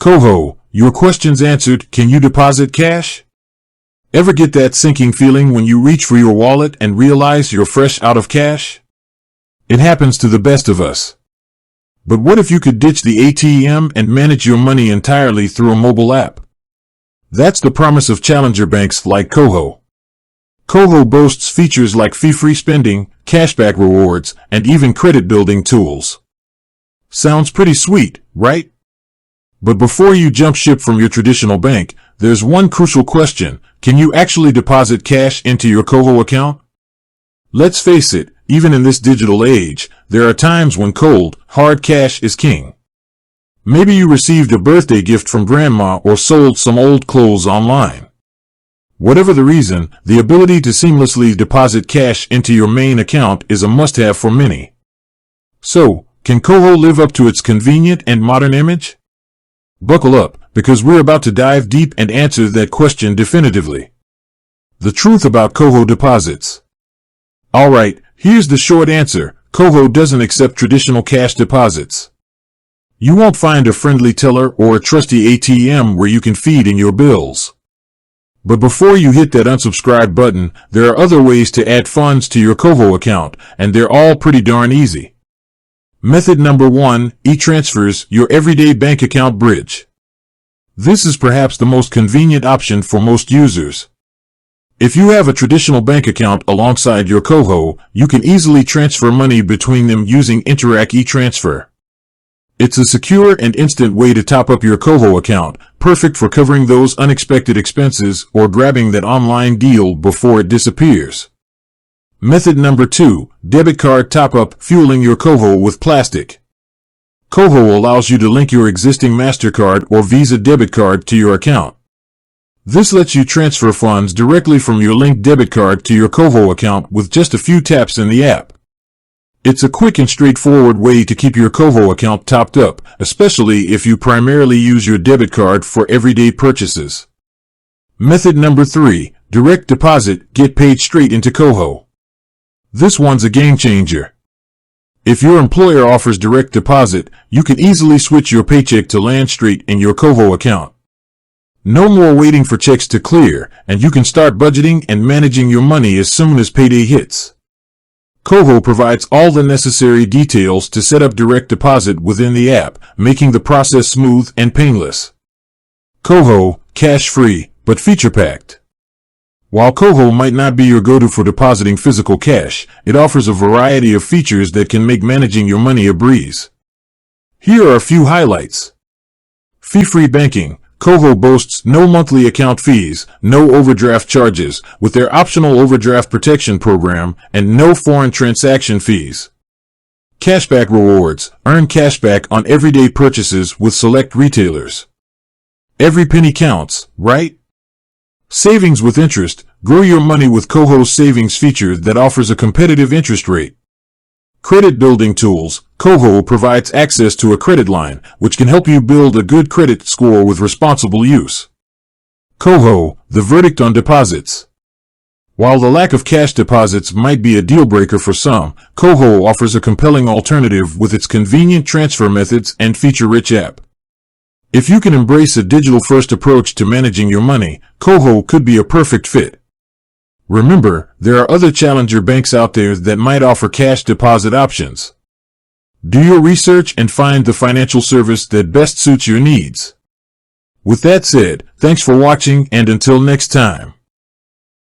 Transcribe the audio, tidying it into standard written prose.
KOHO, your question's answered. Can you deposit cash? Ever get that sinking feeling when you reach for your wallet and realize you're fresh out of cash? It happens to the best of us. But what if you could ditch the ATM and manage your money entirely through a mobile app? That's the promise of challenger banks like KOHO. KOHO boasts features like fee-free spending, cashback rewards, and even credit building tools. Sounds pretty sweet, right? But before you jump ship from your traditional bank, there's one crucial question. Can you actually deposit cash into your KOHO account? Let's face it, even in this digital age, there are times when cold, hard cash is king. Maybe you received a birthday gift from grandma or sold some old clothes online. Whatever the reason, the ability to seamlessly deposit cash into your main account is a must-have for many. So, can KOHO live up to its convenient and modern image? Buckle up, because we're about to dive deep and answer that question definitively. The truth about KOHO deposits. Alright, here's the short answer. KOHO doesn't accept traditional cash deposits. You won't find a friendly teller or a trusty ATM where you can feed in your bills. But before you hit that unsubscribe button, there are other ways to add funds to your KOHO account, and they're all pretty darn easy. Method number 1, e-transfers, your everyday bank account bridge. This is perhaps the most convenient option for most users. If you have a traditional bank account alongside your KOHO, you can easily transfer money between them using Interac e-transfer. It's a secure and instant way to top up your KOHO account, perfect for covering those unexpected expenses or grabbing that online deal before it disappears. Method number 2, debit card top-up, fueling your KOHO with plastic. KOHO allows you to link your existing MasterCard or Visa debit card to your account. This lets you transfer funds directly from your linked debit card to your KOHO account with just a few taps in the app. It's a quick and straightforward way to keep your KOHO account topped up, especially if you primarily use your debit card for everyday purchases. Method number 3, direct deposit, get paid straight into KOHO. This one's a game changer. If your employer offers direct deposit, you can easily switch your paycheck to land straight in your KOHO account. No more waiting for checks to clear, and you can start budgeting and managing your money as soon as payday hits. KOHO provides all the necessary details to set up direct deposit within the app, making the process smooth and painless. KOHO, cash-free, but feature-packed. While KOHO might not be your go-to for depositing physical cash, it offers a variety of features that can make managing your money a breeze. Here are a few highlights. Fee-free banking. KOHO boasts no monthly account fees, no overdraft charges, with their optional overdraft protection program, and no foreign transaction fees. Cashback rewards. Earn cashback on everyday purchases with select retailers. Every penny counts, right? Savings with interest. Grow your money with KOHO's savings feature that offers a competitive interest rate. Credit building tools. KOHO provides access to a credit line, which can help you build a good credit score with responsible use. KOHO, the verdict on deposits. While the lack of cash deposits might be a deal breaker for some, KOHO offers a compelling alternative with its convenient transfer methods and feature-rich app. If you can embrace a digital-first approach to managing your money, KOHO could be a perfect fit. Remember, there are other challenger banks out there that might offer cash deposit options. Do your research and find the financial service that best suits your needs. With that said, thanks for watching, and until next time.